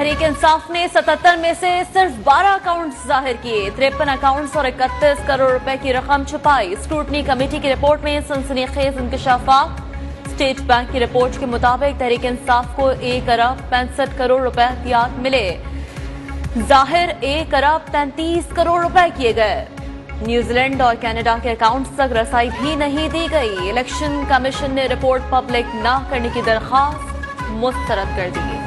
तहरीक इंसाफ ने 77 में से सिर्फ 12 अकाउंट्स जाहिर किए, 53 अकाउंट्स और 31 करोड़ रुपए की रकम छुपाई। स्क्रूटनी कमेटी की रिपोर्ट में सनसनीखेज इंकशाफात। स्टेट बैंक की रिपोर्ट के मुताबिक तहरीक इंसाफ को 1 अरब 65 करोड़ रुपए एहतियात मिले, जाहिर 1 अरब 33 करोड़ रुपए किए गए। न्यूजीलैंड और कनाडा के अकाउंट्स तक रसाई भी नहीं दी गई। इलेक्शन कमीशन ने रिपोर्ट पब्लिक न करने की दरखास्त मुस्तरद कर दी।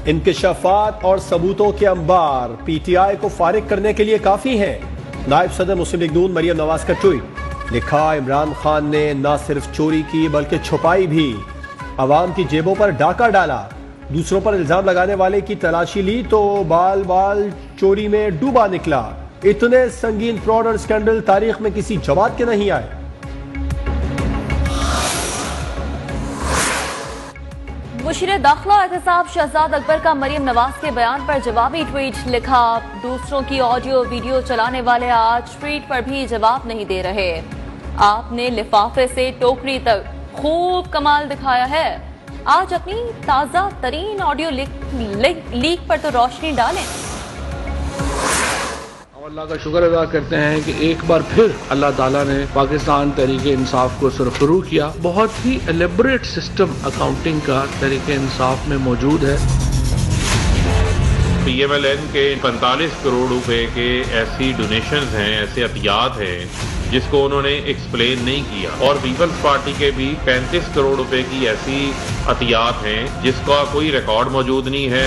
इंकशाफात और सबूतों के अंबार पीटीआई को फारिग करने के लिए काफी हैं। नायब सदर मुस्लिम लीग नून मरियम नवाज का ट्वीट, लिखा इमरान खान ने न सिर्फ चोरी की बल्कि छुपाई भी। अवाम की जेबों पर डाका डाला, दूसरों पर इल्जाम लगाने वाले की तलाशी ली तो बाल बाल चोरी में डूबा निकला। इतने संगीन फ्रॉड और स्कैंडल तारीख में किसी जमात के नहीं आए। मुशीर दाखिला एहतसाब शहजाद अकबर का मरियम नवाज के बयान पर जवाबी ट्वीट, लिखा दूसरों की ऑडियो वीडियो चलाने वाले आज ट्वीट पर भी जवाब नहीं दे रहे। आपने लिफाफे से टोकरी तक खूब कमाल दिखाया है। आज अपनी ताजा तरीन ऑडियो लीक पर तो रोशनी डालें। अल्लाह का शुक्र अदा करते हैं कि एक बार फिर अल्लाह ताला ने पाकिस्तान तहरीक इंसाफ को सुरखरू किया। बहुत ही एलेबोरेट सिस्टम अकाउंटिंग का तहरीक इंसाफ में मौजूद है। PMLN के 45 करोड़ रुपए के ऐसी डोनेशंस हैं, ऐसे अतियात हैं जिसको उन्होंने एक्सप्लेन नहीं किया, और पीपल्स पार्टी के भी 35 करोड़ रुपए की ऐसी अतियात हैं जिसका कोई रिकॉर्ड मौजूद नहीं है।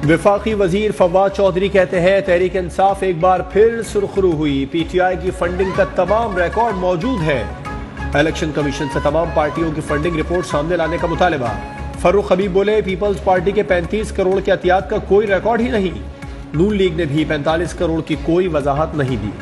वफाकी वजीर फवाद चौधरी कहते हैं तहरीक इंसाफ एक बार फिर सुरखरू हुई, पीटीआई की फंडिंग का तमाम रिकॉर्ड मौजूद है। इलेक्शन कमीशन से तमाम पार्टियों की फंडिंग रिपोर्ट सामने लाने का मुतालबा। फरूख हबीब बोले पीपल्स पार्टी के 35 करोड़ के अतियात का कोई रिकॉर्ड ही नहीं। नून लीग ने भी 45 करोड़ की कोई वजाहत नहीं दी।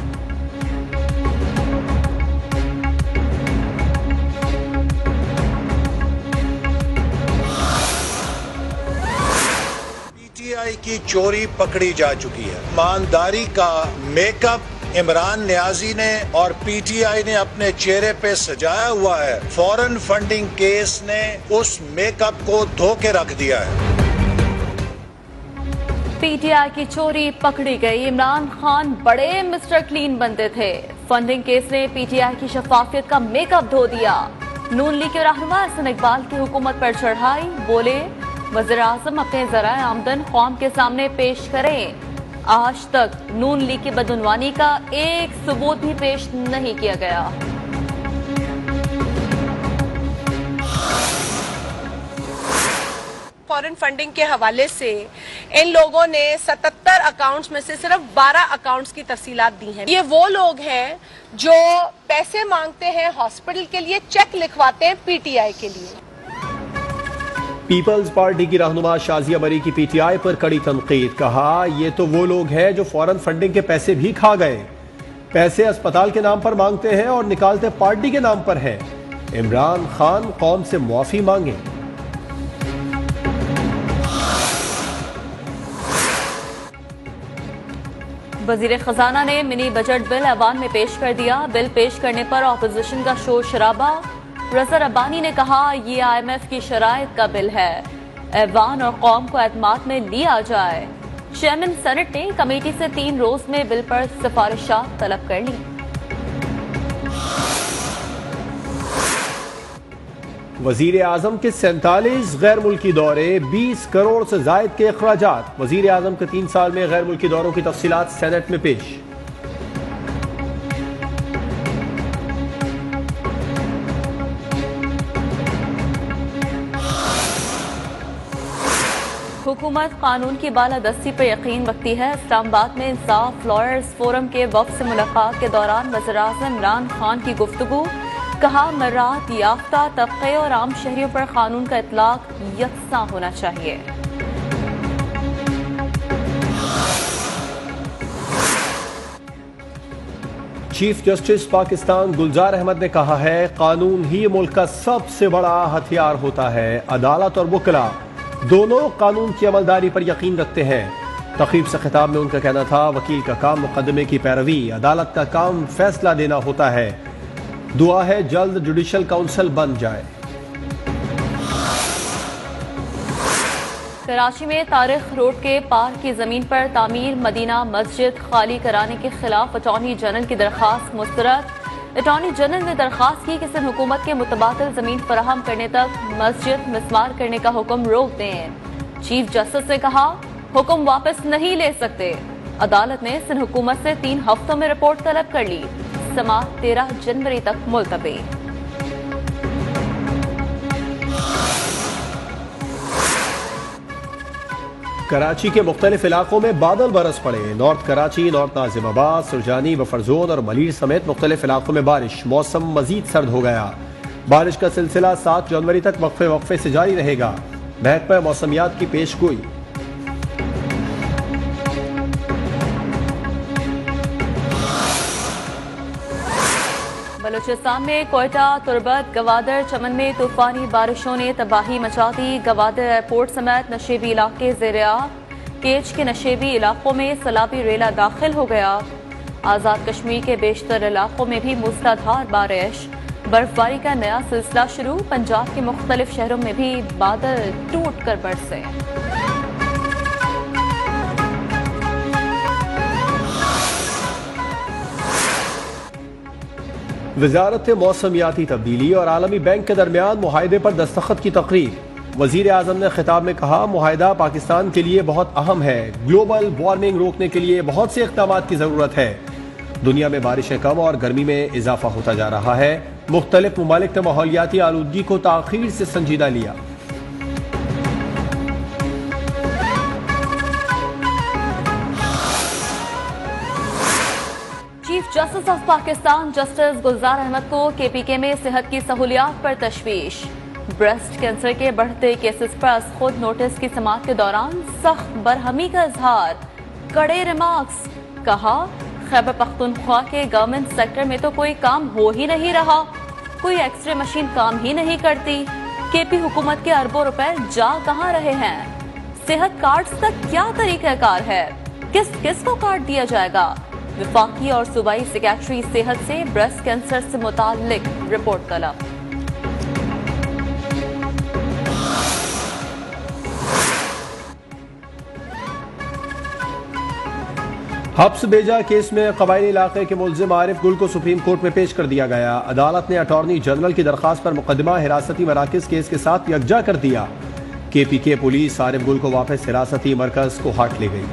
पीटीआई की चोरी पकड़ी जा चुकी है। ईमानदारी का मेकअप इमरान न्याजी ने और पीटीआई ने अपने चेहरे पे सजाया हुआ है। फॉरेन फंडिंग केस ने उस मेकअप को धो के रख दिया है। पीटीआई की चोरी पकड़ी गई। इमरान खान बड़े मिस्टर क्लीन बनते थे। फंडिंग केस ने पीटीआई की शफाफियत का मेकअप धो दिया। नून लीग के रहनुमा हसन इकबाल की हुकूमत पर चढ़ाई, बोले वज़ीर-ए-आज़म अपने ज़राए आमदन कौम के सामने पेश करें। आज तक नून लीग की बदउनवानी का एक सबूत भी पेश नहीं किया गया। फॉरेन फंडिंग के हवाले से इन लोगों ने 77 अकाउंट्स में से सिर्फ 12 अकाउंट्स की तफसीलात दी हैं। ये वो लोग हैं जो पैसे मांगते हैं हॉस्पिटल के लिए, चेक लिखवाते हैं पीटीआई के लिए। पीपल्स पार्टी की रहनुमा शाजिया बरी की पीटीआई पर कड़ी तनकीद, कहा ये तो वो लोग हैं जो फॉरेन फंडिंग के पैसे भी खा गए। पैसे अस्पताल के नाम पर मांगते हैं और निकालते पार्टी के नाम पर हैं। इमरान खान कौम से मुआफी मांगे। वजीर खजाना ने मिनी बजट बिल ऐवान में पेश कर दिया। बिल पेश करने पर ऑपोजिशन का शोर शराबा। रज़ा रब्बानी ने कहा ये IMF की शराइत का बिल है, ऐवान और कौम को एतमाद में लिया जाए। चेयरमैन सेनेट ने कमेटी से 3 रोज में बिल पर सिफारिशात तलब कर ली। वजीर आजम के 47 गैर मुल्की दौरे, 20 करोड़ से जायद के अखराजात। वजीर आजम के 3 साल में गैर मुल्की दौरों की तफसीलात सेनेट में पेश। हुकूमत कानून की बालादस्ती पर यकीन रखती है। इस्लामाबाद में इंसाफ लॉयर्स फोरम के वक्त से मुलाकात के दौरान वज़ीर-ए-आज़म इमरान खान की गुफ्तगू, कहा मर्रात याफ्ता तबके और आम शहरियों पर कानून का इतलाक यकसा होना चाहिए। चीफ जस्टिस पाकिस्तान गुलजार अहमद ने कहा है कानून ही मुल्क का सबसे बड़ा हथियार होता है। अदालत और वकला दोनों कानून की अमलदारी पर यकीन रखते हैं। तकरीब से खिताब में उनका कहना था, वकील का काम मुकदमे की पैरवी, अदालत का काम फैसला देना होता है। दुआ है जल्द जुडिशल काउंसिल बन जाए। कराची में तारिक रोड के पार की जमीन पर तामीर मदीना मस्जिद खाली कराने के खिलाफ अटॉर्नी जनरल की दरखास्त मुस्तरद। अटॉर्नी जनरल ने दरखास्त की कि सिंध हुकूमत के मुतबादिल जमीन फराहम करने तक मस्जिद मिसमार करने का हुक्म रोक दें। चीफ जस्टिस ने कहा, हुक्म वापस नहीं ले सकते। अदालत ने सिंध हुकूमत से 3 हफ्तों में रिपोर्ट तलब कर ली। समाअत 13 जनवरी तक मुलतवी। कराची के मुख्तलिफ इलाकों में बादल बरस पड़े। North Karachi, north Nazimabad, Surjani, buffer zone और मलीर समेत मुख्तलिफ इलाकों में बारिश। मौसम मजीद सर्द हो गया। बारिश का सिलसिला 7 जनवरी तक वक्फे वक्फे से जारी रहेगा। महकमा मौसमियात की पेशगोई। बलूचिस्तान में कोयटा, तुर्बत, गवादर, चमन में तूफानी बारिशों ने तबाही मचा दी। गवादर एयरपोर्ट समेत नशेबी इलाके ज़ेर-ए केच के नशेबी इलाकों में सैलाबी रेला दाखिल हो गया। आज़ाद कश्मीर के बेशतर इलाकों में भी मूसलाधार बारिश। बर्फबारी का नया सिलसिला शुरू। पंजाब के मुख्तलिफ शहरों में भी बादल टूट कर बरसे। वजारत मौसमियाती तब्दीली और आलमी बैंक के दरमियान मुआहदे पर दस्तखत की तकरीर। वजीर आजम ने खिताब में कहा, मुआहदा पाकिस्तान के लिए बहुत अहम है। ग्लोबल वार्मिंग रोकने के लिए बहुत से इक़दामात की जरूरत है। दुनिया में बारिशें कम और गर्मी में इजाफा होता जा रहा है। मुख्तलिफ ममालिक ने माहौलियाती आलूदगी को ताख़ीर से संजीदा लिया। Chief justice of Pakistan justice Gulzar Ahmed को KPK में सेहत की सहूलियात पर तशवीश। ब्रेस्ट कैंसर के बढ़ते केसेस पर खुद नोटिस की समाअत के दौरान सख्त बरहमी का इजहार। कड़े रिमार्क्स। कहा, खैबर पख्तूनख्वा के गवर्नमेंट सेक्टर में तो कोई काम हो ही नहीं रहा। कोई एक्सरे मशीन काम ही नहीं करती। KP हुकूमत के अरबों रुपए जा कहां रहे हैं? सेहत कार्ड्स का क्या तरीकाकार है? किस किस को कार्ड दिया जाएगा? वफाकी और सूबाई सेक्रेटरी सेहत से ब्रेस्ट कैंसर से मुताल्लिक रिपोर्ट तलब। हब्स बेजा केस में कबायली इलाके के मुल्जिम आरिफ गुल को सुप्रीम कोर्ट में पेश कर दिया गया। अदालत ने अटॉर्नी जनरल की दरखास्त पर मुकदमा हिरासती मराकज केस के साथ यकजा कर दिया। KPK पुलिस आरिफ गुल को वापस हिरासती मरकज को हाट ले गई।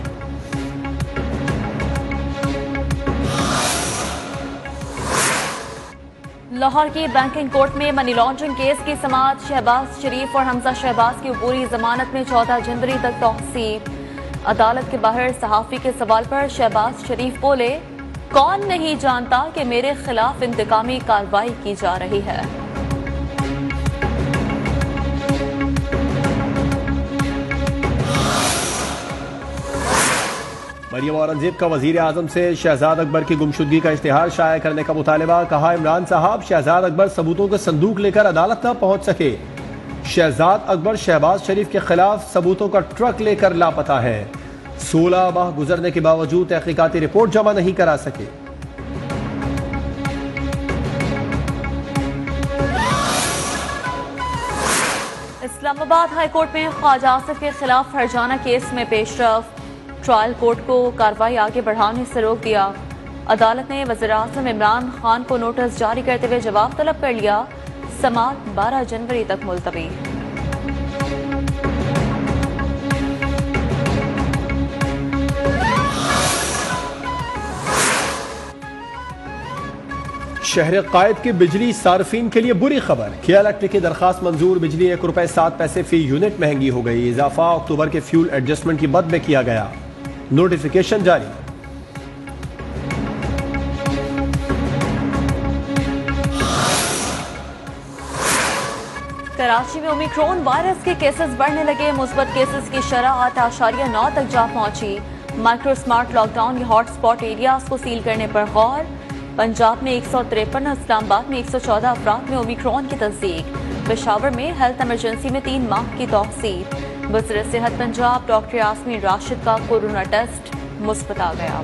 लाहौर की बैंकिंग कोर्ट में मनी लॉन्ड्रिंग केस की समाअत। शहबाज शरीफ और हमजा शहबाज की अबूरी जमानत में 14 जनवरी तक तौसीब। अदालत के बाहर सहाफी के सवाल पर शहबाज शरीफ बोले, कौन नहीं जानता कि मेरे खिलाफ इंतकामी कार्रवाई की जा रही है। मरियम औरंगजेब का वजीर आजम से शहजाद अकबर की गुमशुदगी का इश्तिहार शाया करने का मुतालबा। कहा, इमरान साहब, शहजाद अकबर सबूतों के संदूक लेकर अदालत न पहुंच सके। शहजाद अकबर शहबाज शरीफ के खिलाफ सबूतों का ट्रक लेकर लापता है। 16 माह गुजरने के बावजूद तहकीकाती रिपोर्ट जमा नहीं करा सके। इस्लामाबाद हाई कोर्ट में ख्वाजा आसिफ के खिलाफ फरजाना केस में पेशरफ। ट्रायल कोर्ट को कार्रवाई आगे बढ़ाने से रोक दिया। अदालत ने वज़ीर-ए-आज़म इमरान खान को नोटिस जारी करते हुए जवाब तलब कर लिया। समाअत 12 जनवरी तक मुलतवी। शहर कायद के बिजली सार्फिन के लिए बुरी खबर। किया इलेक्ट्रिक की दरखास्त मंजूर। बिजली ₹1.07 फी यूनिट महंगी हो गई। इजाफा अक्टूबर के फ्यूल एडजस्टमेंट की मद में किया गया। नोटिफिकेशन जारी। कराची में ओमिक्रॉन वायरस के केसेस बढ़ने लगे। मुस्बत केसेस की शरह 8.9 तक जा पहुंची। माइक्रो स्मार्ट लॉकडाउन के हॉटस्पॉट एरियाज को सील करने पर गौर। पंजाब में 153, इस्लामाबाद में 114 अफराद में ओमिक्रॉन की तस्दीक। पेशावर में हेल्थ इमरजेंसी में 3 माह की तौसीफ। वज़ीर सेहत पंजाब डॉक्टर यास्मीन राशिद का कोरोना टेस्ट मुस्बत आ गया।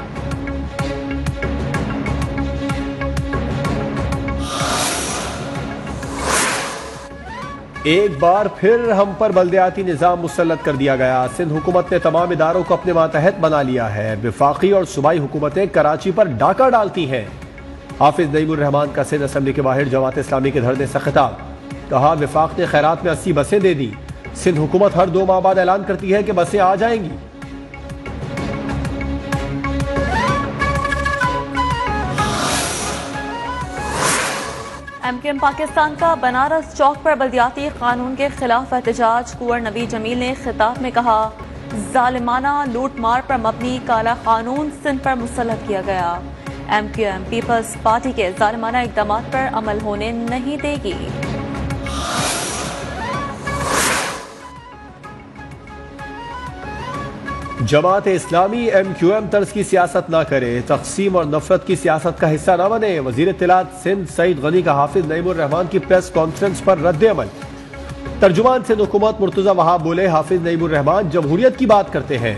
एक बार फिर हम पर बल्दियाती निज़ाम मुसल्लत कर दिया गया। सिंध हुकूमत ने तमाम इदारों को अपने मातहत बना लिया है। वफाकी और सूबाई हुकूमतें कराची पर डाका डालती हैं। हाफिज नईमुर रहमान का सिंध असम्बली के बाहर जमात इस्लामी के धरने से खिताब। कहा वफाक ने खैरात में 80 बसें दे दी। सिंध हुकूमत हर 2 माह बाद ऐलान करती है कि बसें आ जाएंगी। MQM पाकिस्तान का बनारस चौक पर बल्दियाती कानून के खिलाफ एहतजाज। कुंवर नबी जमील ने खिताब में कहा जालिमाना लूट मार पर मबनी काला कानून सिंध पर मुसल्लत किया गया। MQM पीपल्स पार्टी के जालिमाना इकदाम पर अमल होने नहीं देगी। जमात इस्लामी MQM तर्ज की सियासत ना करे, तकसीम और नफरत की सियासत का हिस्सा न बने। वजीर इत्तलात सिंध सईद गनी का हाफिज नईमुर रहमान की प्रेस कॉन्फ्रेंस पर रद्द अमल। तर्जुमान सिंध हुकूमत मुर्तजा वहाब बोले हाफिज नईमुर रहमान जमहूरियत की बात करते हैं।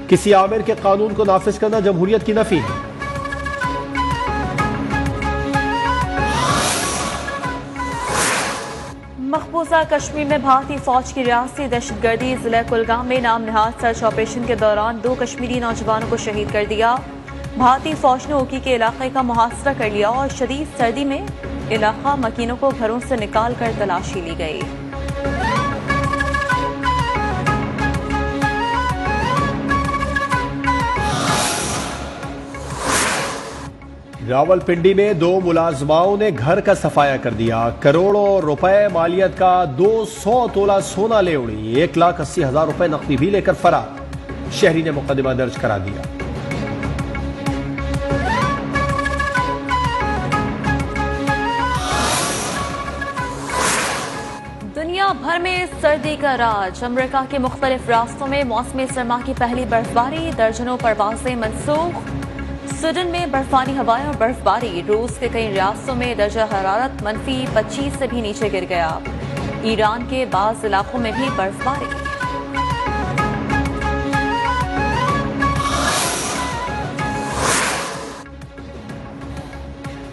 किसी आमिर के कानून को नाफिज करना जमहूरियत की नफी है। मकबूजा कश्मीर में भारतीय फौज की रियासती दहशतगर्दी जिला कुलगाम में नाम नहाद सर्च ऑपरेशन के दौरान 2 कश्मीरी नौजवानों को शहीद कर दिया। भारतीय फौज ने ओकी के इलाके का मुहासरा कर लिया और शदीद सर्दी में इलाका मकीनों को घरों से निकाल कर तलाशी ली गई। रावलपिंडी में 2 मुलाजमाओं ने घर का सफाया कर दिया। करोड़ों रुपए मालियत का 200 तोला सोना ले उड़ी। 1,80,000 रुपए नकदी भी लेकर फरार। शहरी ने मुकदमा दर्ज करा दिया। दुनिया भर में सर्दी का राज। अमेरिका के मुख्तलिफ रास्तों में मौसमी सरमा की पहली बर्फबारी। दर्जनों परवाजें मनसूख। स्वीडन में बर्फानी हवाएं और बर्फबारी। रूस के कई रियासतों में दर्जा हरारत -25 से भी नीचे गिर गया। ईरान के बाज़ इलाकों में भी बर्फबारी।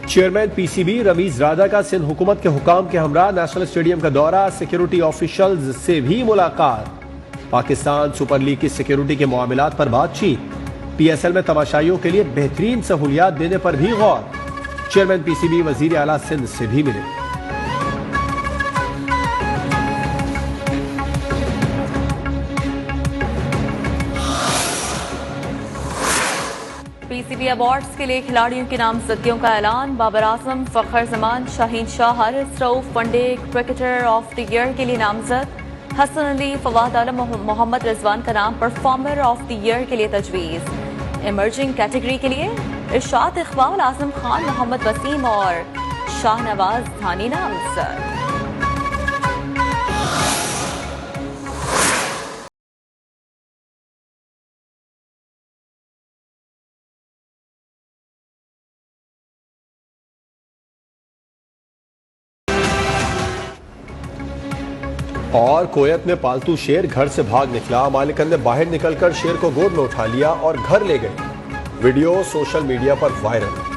चेयरमैन PCB रमीज राजा का सिंध हुकूमत के हुकाम के हमरा नेशनल स्टेडियम का दौरा। सिक्योरिटी ऑफिशियल्स से भी मुलाकात। पाकिस्तान सुपर लीग की सिक्योरिटी के मामलात पर बातचीत। PSL में तमाशाइयों के लिए बेहतरीन सहूलियात देने पर भी गौर। चेयरमैन PCB वजीर आला सिंध से भी मिले। PCB अवार्ड्स के लिए खिलाड़ियों की नामजदगियों का ऐलान। Babar Azam, Fakhar Zaman, Shaheen Shah, Haris Rauf one day cricketer of the year के लिए नामजद। हसन अली, फवाद आलम, मोहम्मद रिजवान का नाम परफॉर्मर ऑफ द ईयर के लिए तजवीज़। इमर्जिंग कैटेगरी के लिए इरशाद इकबाल, आजम खान, मोहम्मद वसीम और शाहनवाज धानी नामजद। और कोयत में पालतू शेर घर से भाग निकला। मालिकन ने बाहर निकलकर शेर को गोद में उठा लिया और घर ले गए। वीडियो सोशल मीडिया पर वायरल।